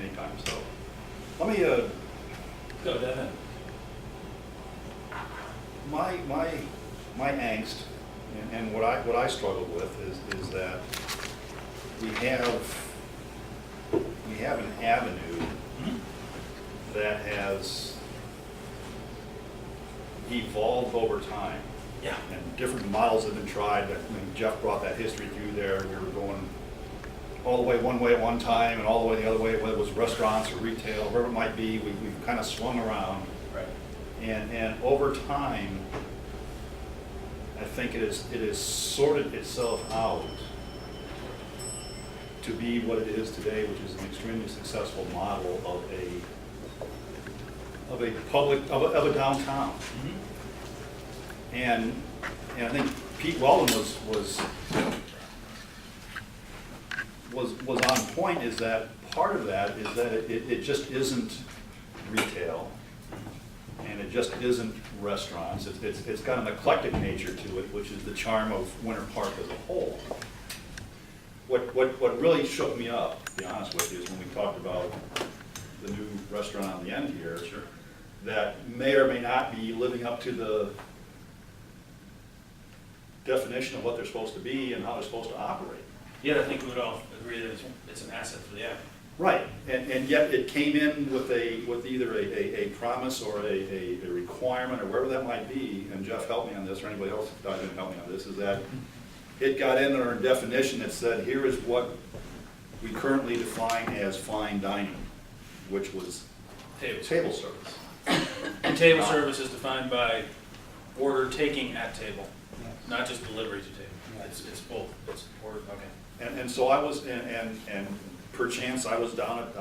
anytime. So let me, Go, Devin. my angst and what I struggle with is that we have an avenue that has evolved over time. Yeah. And different models have been tried. Jeff brought that history through there. We were going all the way one way at one time and all the way the other way, whether it was restaurants or retail, wherever it might be. We've kind of swung around. Right. And over time, I think it has sorted itself out to be what it is today, which is an extremely successful model of a downtown. Mm-hmm. And I think Pete Weldon was on point, is that part of that is that it just isn't retail, and it just isn't restaurants. It's got an eclectic nature to it, which is the charm of Winter Park as a whole. What really shook me up, to be honest with you, is when we talked about the new restaurant on the end here. Sure. That may or may not be living up to the definition of what they're supposed to be and how they're supposed to operate. Yeah, I think we would all agree that it's an asset for the app. Right, and yet it came in with either a promise or a requirement or wherever that might be, and Jeff helped me on this, or anybody else didn't help me on this, is that it got in our definition that said, here is what we currently define as fine dining, which was table service. And table service is defined by order taking at table, not just delivery to table. It's both. It's order. Okay. And so I was, and perchance I was down at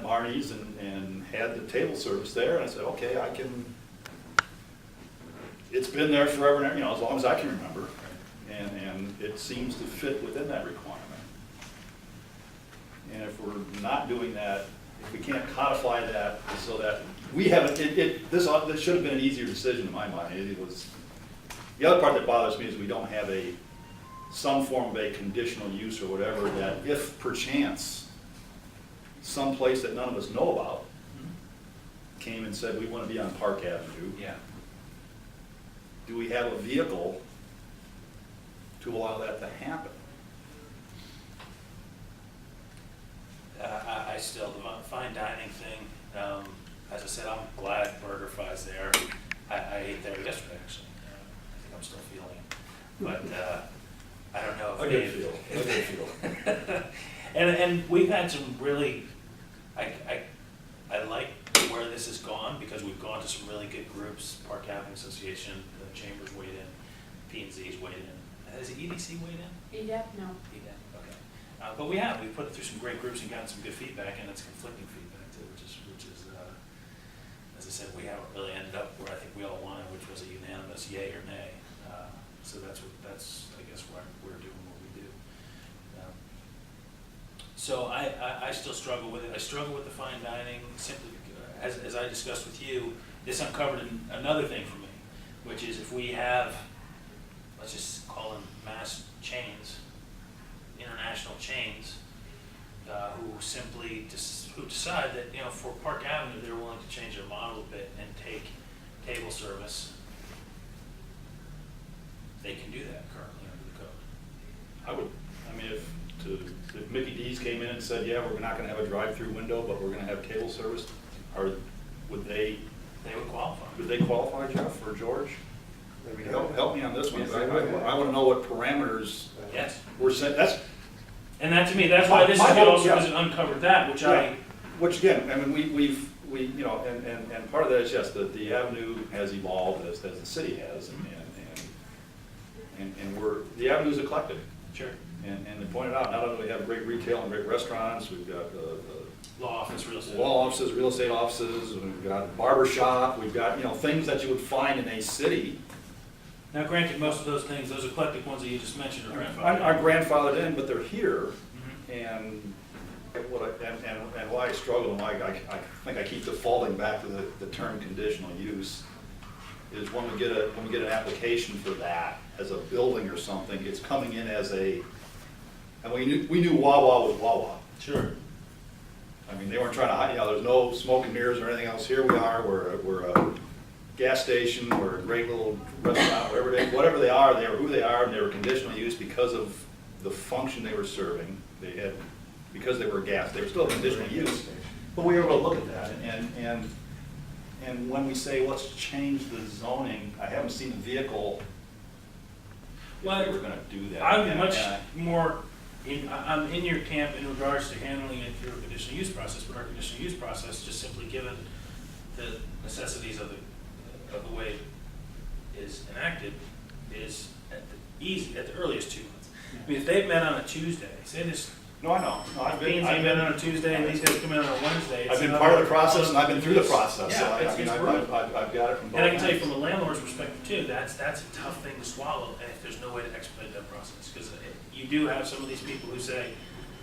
Marnie's and had the table service there, and I said, okay, I can. It's been there forever, and as long as I can remember, and it seems to fit within that requirement. And if we're not doing that, if we can't codify that so that we haven't, this should have been an easier decision in my mind. It was, the other part that bothers me is we don't have some form of a conditional use or whatever, that if perchance some place that none of us know about came and said, we want to be on Park Avenue. Yeah. Do we have a vehicle to allow that to happen? I still, the fine dining thing, as I said, I'm glad BurgerFi's there. I ate there yesterday, actually. I think I'm still feeling it. But I don't know if I did feel. And we've had some really, I like where this has gone, because we've gone to some really good groups. Park Housing Association, the Chambers weighed in, P&Z's weighed in. Has the EDC weighed in? EDAP, no. EDAP, okay. But we've put it through some great groups and gotten some good feedback, and it's conflicting feedback too, which is as I said, we haven't really ended up where I think we all wanted, which was a unanimous yay or nay. So that's I guess why we're doing what we do. So I still struggle with it. I struggle with the fine dining simply because, as I discussed with you, this uncovered another thing for me, which is if we have, let's just call them mass chains, international chains, who simply who decide that for Park Avenue they're willing to change their model a bit and take table service. They can do that currently under the code. If Mickey D's came in and said, yeah, we're not going to have a drive-through window, but we're going to have table service, would they? They would qualify. Would they qualify, Jeff or George? Help me on this one. I want to know what parameters. Yes. We're set. And that to me, that's why this is good also, because it uncovered that, which Which again, I mean, we and part of that is, yes, the avenue has evolved as the city has, and the avenue's eclectic. Sure. And they pointed out, not only do we have great retail and great restaurants, we've got law office, real estate. law offices, real estate offices, we've got a barber shop, we've got, things that you would find in a city. Now granted, most of those things, those eclectic ones that you just mentioned are grandfathered. Are grandfathered in, but they're here, Mm-hmm. and why I struggle, and why I think I keep defaulting back to the term conditional use, is when we get an application for that as a building or something, it's coming in as and we knew Wawa was Wawa. Sure. I mean, they weren't trying to hide, there's no smoke and mirrors or anything else. Here we are, we're a gas station, we're a great little restaurant, whatever they are, they were who they are, and they were conditional use because of the function they were serving. They had, because they were gas, they were still conditional use. But we were able to look at that, and when we say, let's change the zoning, I haven't seen the vehicle, if Well, they were gonna do that. I'm And- much and more, I'm in your camp in regards to handling it through a conditional use process, but our conditional use process, just simply given the necessities of the way it is enacted, is at the earliest 2 months. I mean, if they've met on a Tuesday, say this, No, I know. No, I've been, Beans I've ain't met been, on a Tuesday, and these guys come in on a Wednesday. I've it's been another- part of the process and I've been through the process, so Yeah, I mean, it's I've brutal. I've got it from both And I can tell you ends. from a landlord's perspective too, that's a tough thing to swallow, and if there's no way to expedite that process. Because you do have some of these people who say,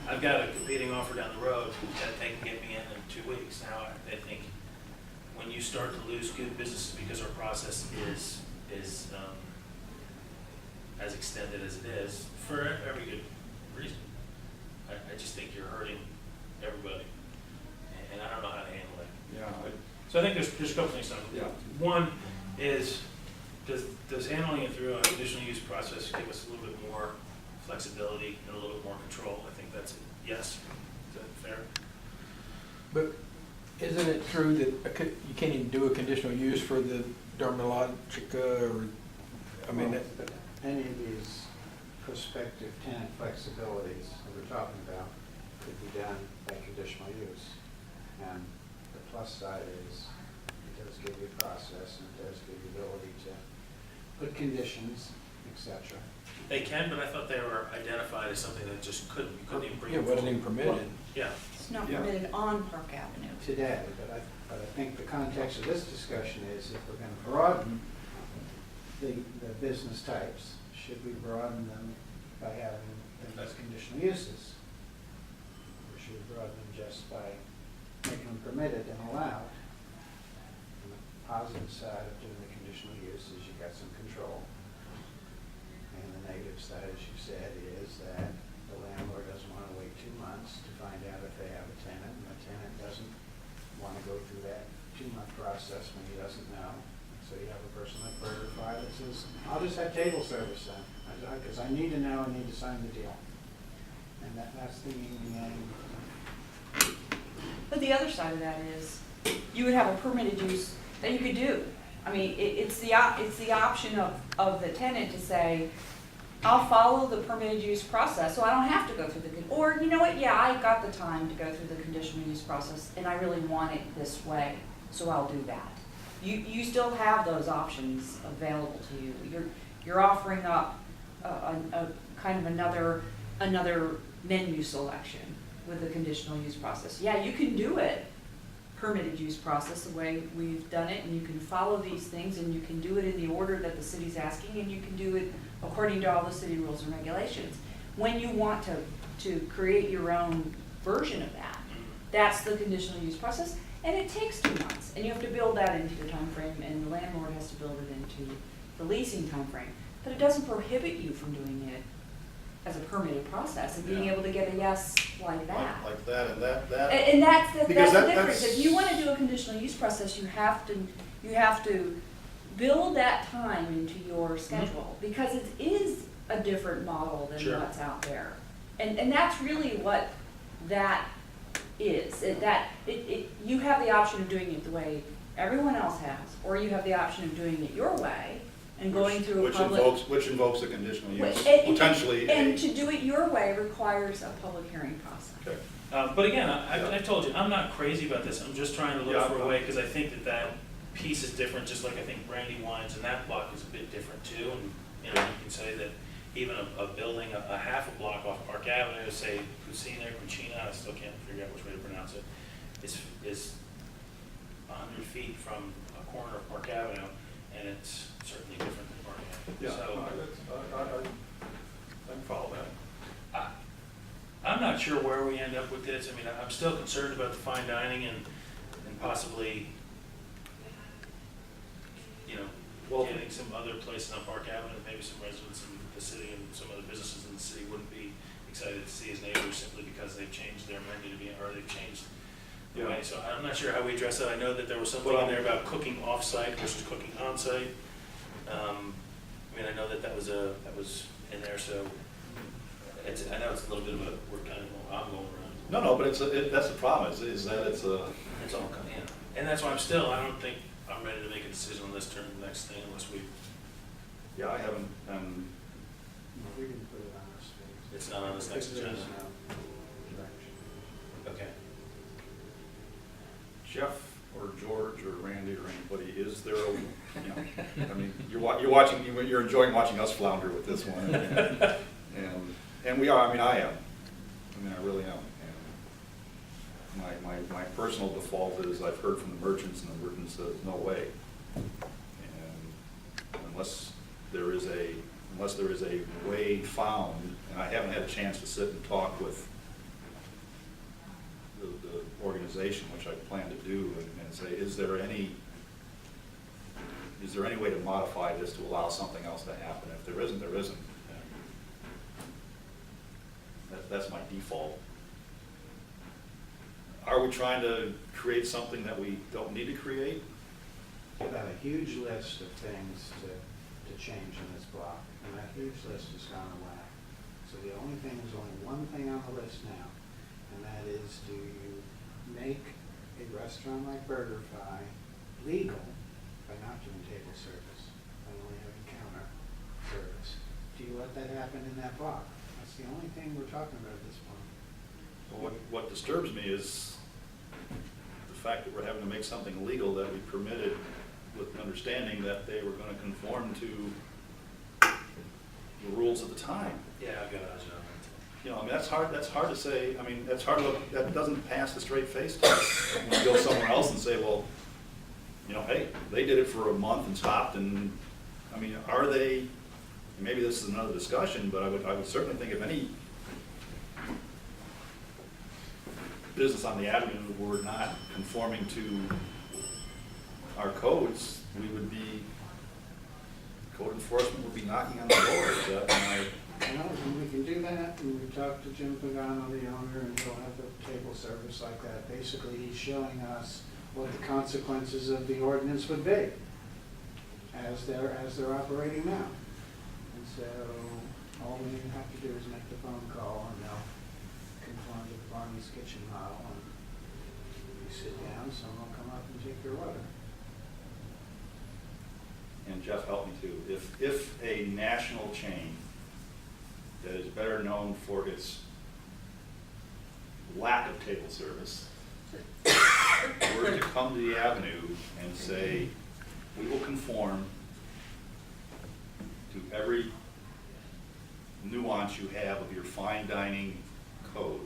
I've got a competing offer down the road that they can get me in 2 weeks. Now, I think when you start to lose good businesses because our process is as extended as it is, for every good reason, I just think you're hurting everybody, and I don't know how to handle it. Yeah, So I think there's a couple things to know. Yeah. One is, does handling it through a conditional use process give us a little bit more flexibility and a little bit more control? I think that's a yes. Is that fair? But isn't it true that you can't even do a conditional use for the Dermalogica or, I mean, that, But any of these prospective tenant flexibilities that we're talking about could be done by conditional use. And the plus side is it does give you a process and it does give you the ability to put conditions, etc. They can, but I thought they were identified as something that just couldn't, you couldn't even bring yeah, it wasn't forward. even permitted. Yeah. It's not Yeah. permitted on Park Avenue. Today, but I think the context of this discussion is if we're going to broaden the business types, should we broaden them by having them as conditional uses? Or should we broaden them just by making them permitted and allowed? And the positive side of doing the conditional use is you've got some control. And the negative side, as you said, is that the landlord doesn't want to wait 2 months to find out if they have a tenant, and the tenant doesn't want to go through that 2-month process when he doesn't know. So you have a person like BurgerFi that says, I'll just have table service then, because I need to know, I need to sign the deal. And that's the yin and yang. But the other side of that is, you would have a permitted use that you could do. I mean, it's the option of the tenant to say, I'll follow the permitted use process, so I don't have to go through or you know what, yeah, I got the time to go through the conditional use process, and I really want it this way, so I'll do that. You still have those options available to you. You're offering up a kind of another menu selection with the conditional use process. Yeah, you can do it permitted use process the way we've done it, and you can follow these things, and you can do it in the order that the city's asking, and you can do it according to all the city rules and regulations. When you want to create your own version of that, that's the conditional use process, and it takes 2 months, and you have to build that into your time frame, and the landlord has to build it into the leasing time frame. But it doesn't prohibit you from doing it as a permitted process and being Yeah. able to get a yes like that. Like that, and that. And that's the Because difference. that's- If you want to do a conditional use process, you have to build that time into your schedule, because it is a different model than Sure. what's out there. And that's really what that is. You have the option of doing it the way everyone else has, or you have the option of doing it your way and going through a public. Which invokes a conditional use, And- potentially. And to do it your way requires a public hearing process. Okay. But again, I told you, I'm not crazy about this. I'm just trying to look Yeah, for a way, because I think that piece is different, just like I think Brandy Wines and that block is a bit different too. And, you can say that even a building a half a block off Park Avenue, say Cucina, I still can't figure out which way to pronounce it, is 100 feet from a corner of Park Avenue, and it's certainly different than Park Avenue. Yeah, So, I can follow that. I'm not sure where we end up with this. I mean, I'm still concerned about the fine dining and possibly, getting some other places on Park Avenue, maybe some residents in the city and some other businesses in the city wouldn't be excited to see as neighbors simply because they've changed their menu to be, or they've changed point, so I'm not sure how we address that. I know that there was something in there about cooking off-site versus cooking on-site. I mean, I know that that was in there, so I know it's a little bit of a, we're kind of, I'm going around. No, but that's the problem, is that it's a, It's all coming in. And that's why I don't think I'm ready to make a decision on this turn, the next thing, unless we, yeah, I haven't, We didn't put it on our stage. it's not on this next Because agenda. there's no direction. Okay. Jeff or George or Randy or anybody, is there a, you know, I mean, you're watching, you're enjoying watching us flounder with this one. And we are, I mean, I am. I mean, I really am. And my personal default is I've heard from the merchants, and the merchant says, no way. And unless there is a way found, and I haven't had a chance to sit and talk with the organization, which I plan to do, and say, is there any way to modify this to allow something else to happen? If there isn't, there isn't. That's my default. Are we trying to create something that we don't need to create? We've got a huge list of things to change in this block, and that huge list has gone away. So the only thing, there's only one thing on the list now, and that is, do you make a restaurant like BurgerFi legal by not doing table service, by only having counter service? Do you let that happen in that block? That's the only thing we're talking about at this point. Well, what disturbs me is the fact that we're having to make something legal that we permitted with the understanding that they were going to conform to the rules at the time. Yeah, I've got eyes on You know, I mean, that's hard to say, I mean, that's hard to look, that doesn't pass the straight face test. When you go somewhere else and say, well, you know, hey, they did it for a month and stopped, and, I mean, are they, maybe this is another discussion, but I would certainly think if any business on the avenue were not conforming to our codes, we would be, code enforcement would be knocking on the door. Is that my, Well, and we can do that, and we talked to Jim Pagano, the owner, and he'll have the table service like that. Basically, he's showing us what the consequences of the ordinance would be as they're operating now. And so, all we have to do is make the phone call, and they'll conform to the Barney's Kitchen model, and you sit down, someone will come up and take your order. and Jeff helped me too, if a national chain that is better known for its lack of table service were to come to the avenue and say, we will conform to every nuance you have of your fine dining code.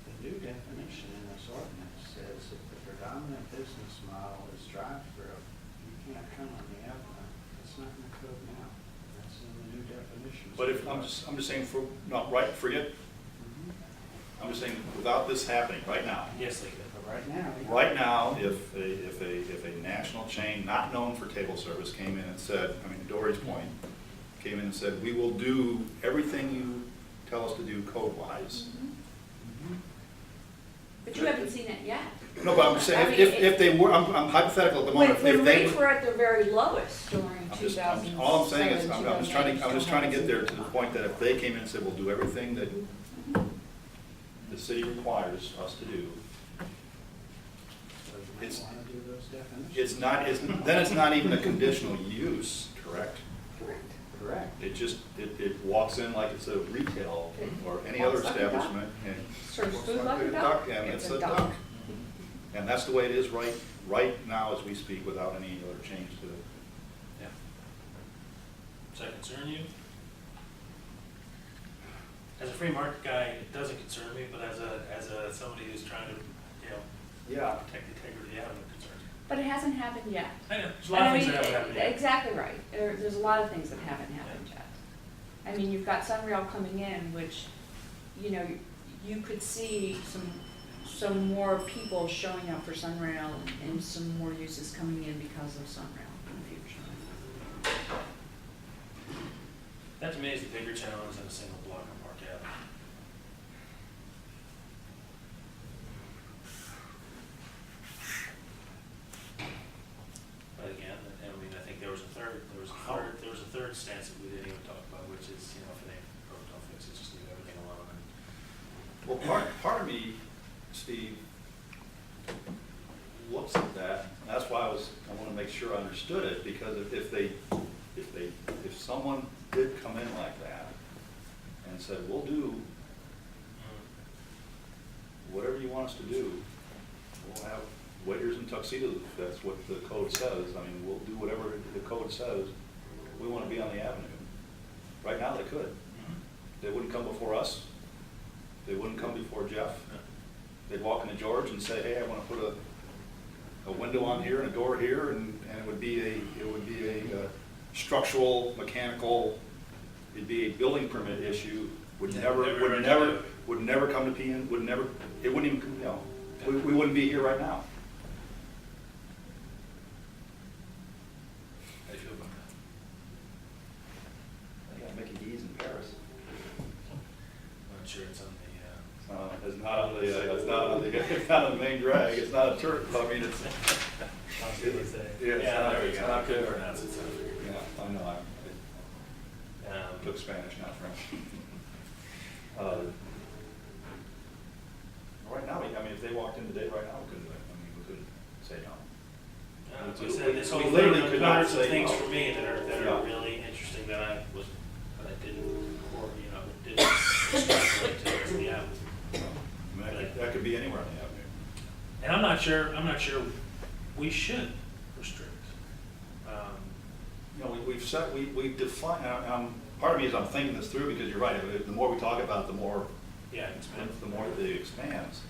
The new definition in this ordinance says if the predominant business model is drive-through, you can't come on the avenue. It's not in the code now. That's in the new definition. But if, I'm just saying, forget, I'm just saying, without this happening right now, Yes, they could. But right now. right now, if a national chain not known for table service came in and said, I mean, Dory's point, came in and said, we will do everything you tell us to do code-wise. But you haven't seen it yet. No, but I'm just saying, I mean, if they were, I'm hypothetical at the When, moment, when if they rates were. were at their very lowest during I'm just, 2007, all I'm saying is, I'm just trying 2008, to get there to the point that if they came in and said, we'll do everything that the city requires us to do, So you might It's- want to do those definitions. then it's not even a conditional use, correct? Correct. It just, it walks in like it's a retail or any other Walks like a duck. establishment and. Serves walks food like a duck. And It's it's a a duck. duck. And that's the way it is right now as we speak, without any other change to it. Yeah. Does that concern you? As a free market guy, it doesn't concern me, but as somebody who's trying to, Yeah. protect the integrity of the avenue, it concerns me. But it hasn't happened yet. I know, there's a lot of And I things mean, that haven't happened yet. Exactly right. There's a lot of things that haven't happened yet. I mean, you've got Sunrail coming in, which, you could see some more people showing up for Sunrail and some more uses coming in because of Sunrail in the future. That to me is the bigger challenge than a single block on Park Avenue. part of me, Steve, looks at that, and that's why I want to make sure I understood it, because if someone did come in like that and said, we'll do whatever you want us to do, we'll have waiters in tuxedos, if that's what the code says, I mean, we'll do whatever the code says, we want to be on the avenue. Right now, they could. They wouldn't come before us, they wouldn't come before Jeff. They'd walk into George and say, hey, I want to put a window on here and a door here, and it would be a structural, mechanical, it'd be a building permit issue, would never come to PN, it wouldn't even, you know, we wouldn't be here right now. How do you feel about that? They got Mickey D's in Paris. I'm not sure it's on the, It's not on the main drag, it's not a turf, I mean, it's. yeah, there we go. I couldn't pronounce it, so. Yeah, I know, I took Spanish, not French. Right now, I mean, if they walked in today, right now, we couldn't say no. Like I said, this whole We thing, literally there could are not some say things no. for me that are Yeah. really interesting that I didn't, or, you know, didn't extrapolate to the rest of the avenue. I mean, that could be anywhere on the avenue. And I'm not sure we should restrict. You know, we've set, we've defined, part of me is I'm thinking this through, because you're right, the more we talk about it, the more Yeah, expand. the more it expands.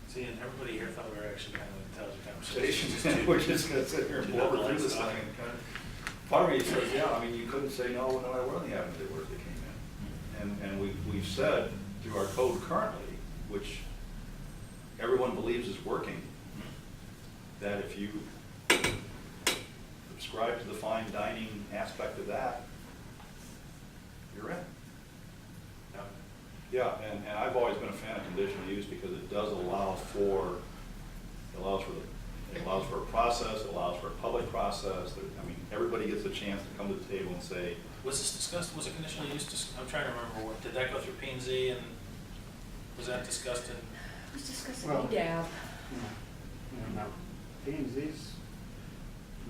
See, and everybody here thought we were actually having an intelligent conversation. Stations, we're just gonna sit here and blubber through this thing. And kind of- Part of me says, yeah, I mean, you couldn't say no matter where the avenue they were, if they came in. And we've said through our code currently, which everyone believes is working, that if you subscribe to the fine dining aspect of that, you're in. Yeah, and I've always been a fan of conditional use because it does allow for, it allows for a process, it allows for a public process. I mean, everybody gets a chance to come to the table and say, Was this discussed, was a conditional use, I'm trying to remember, did that go through P and Z, and was that discussed in? It was discussed Well, at DAB. Now, P and Z's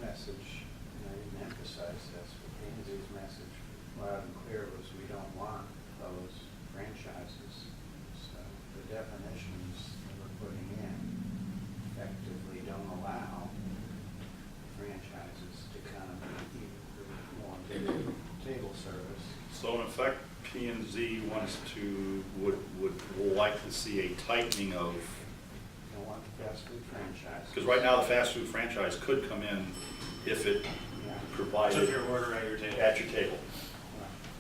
message, and I didn't emphasize this, but P and Z's message loud and clear was we don't want those franchises. So the definitions that we're putting in effectively don't allow franchises to come even more table service. so in effect, P and Z would like to see a tightening of, You don't want the fast food franchise. because right now the fast food franchise could come in if it Yeah. provided Took your order at your table. at your table.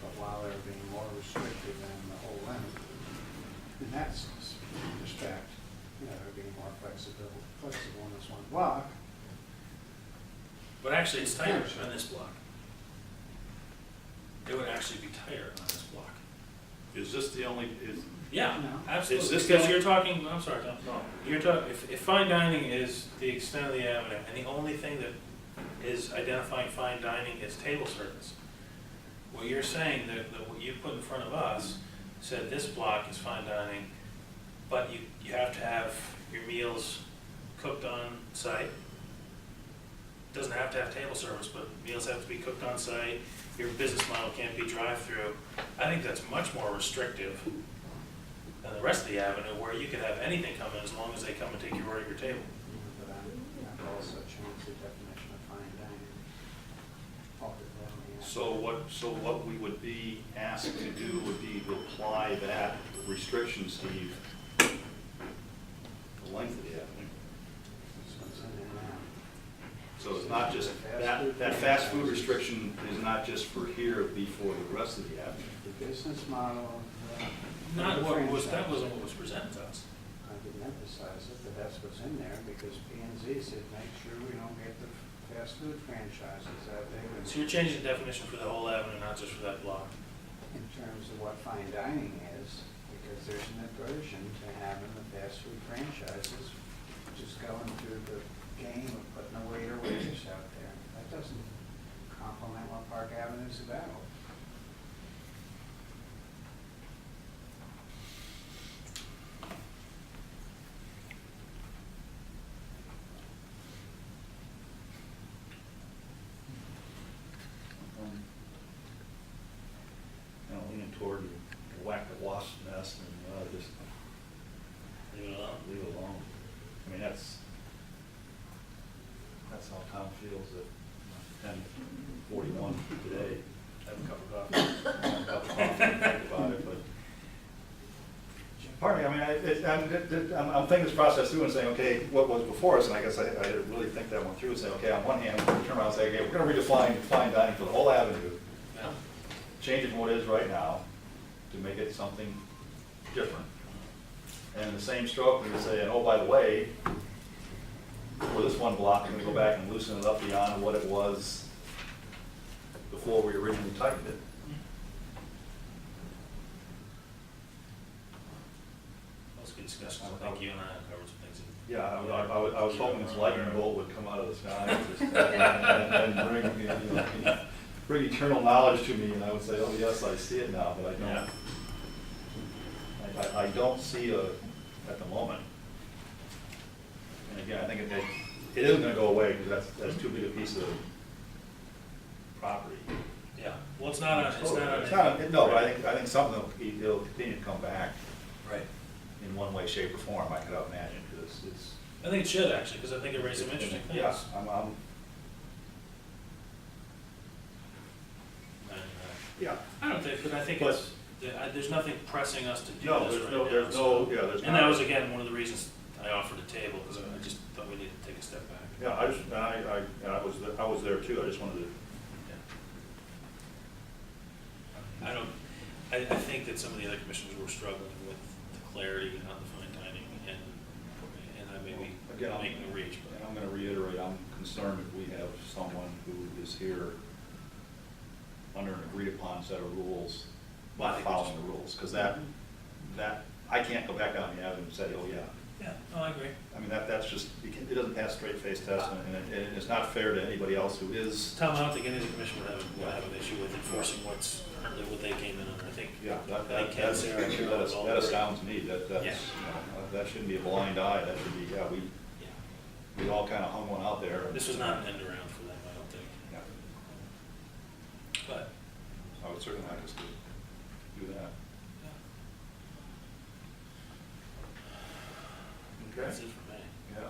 But while they're being more restrictive than the whole limit, in that respect, you know, they're being more flexible in this one block. But actually, it's tighter on this block. It would actually be tighter on this block. Is this the only, Yeah, No. absolutely, Is this because the- you're talking, I'm sorry, Tom, you're talking, if fine dining is the extent of the avenue, and the only thing that is identifying fine dining is table service, what you're saying, that what you put in front of us said this block is fine dining, but you have to have your meals cooked on site. Doesn't have to have table service, but meals have to be cooked on site, your business model can't be drive-through. I think that's much more restrictive than the rest of the avenue, where you could have anything come in as long as they come and take your order at your table. But I've also changed the definition of fine dining. Altogether. so what we would be asked to do would be to apply that restriction, Steve, the length of the avenue. This one's in there now. So it's not just, that fast food restriction is not just for here, it'd be for the rest of the avenue. The business model. Not what was, that franchise. wasn't what was presented to us. I didn't emphasize it, but that's what's in there, because P and Z said, make sure we don't get the fast food franchises out there. So you're changing the definition for the whole avenue, not just for that block. In terms of what fine dining is, because there's an aversion to having the fast food franchises just going through the game of putting a waiter waitress out there. That doesn't complement what Park Avenue's about. that's how Tom feels at 10:41 today. Have a cup of coffee. Have a cup of coffee and think about it, but. Pardon me, I mean, I'm thinking this process through and saying, okay, what was before us, and I guess I really think that one through and say, okay, on one hand, we turn around and say, okay, we're gonna redefine fine dining for the whole avenue, Yeah. change it from what it is right now to make it something different. And in the same stroke, we're saying, oh, by the way, for this one block, we're gonna go back and loosen it up beyond what it was before we originally tightened it. That was a good discussion. I think you and I covered some things. Yeah, I was hoping this lightning bolt would come out of the sky and bring eternal knowledge to me, and I would say, oh, yes, I see it now, but I don't. Yeah. I don't see at the moment. And again, I think it isn't gonna go away, because that's too big a piece of property. Yeah, well, it's not on. It's not, no, but I think something will continue to come back Right. in one way, shape, or form, I could imagine, because it's. I think it should actually, because I think it raised some interesting things. Yeah, yeah. I don't think, but I think But- it's, there's nothing pressing us to do No, this there's right no, now, there's so- no, yeah, there's not. And that was, again, one of the reasons I offered a table, because I just thought we needed to take a step back. Yeah, I was there too, I just wanted to. I think that some of the other commissioners were struggling with the clarity on the fine dining, and I may be Again, making a reach, And but. I'm gonna reiterate, I'm concerned if we have someone who is here under an agreed upon set of rules, Well, I not think we following just- the rules, because that, I can't go back down the avenue and say, oh, yeah. Yeah, no, I agree. I mean, that's just, it doesn't pass straight face test, and it's not fair to anybody else who is, Tom, I don't think any of the commission would have an issue with enforcing what's currently what they came in under, I think. yeah, I think Ken, Sarah, and Carol all that agree. astounds me, that's, Yeah. you know, that shouldn't be a blind eye, that should be, yeah, Yeah. we all kind of hung one out there. This was not an end around for them, I don't think, Yeah, but. I would certainly like us to do that. That's it for me. Yeah.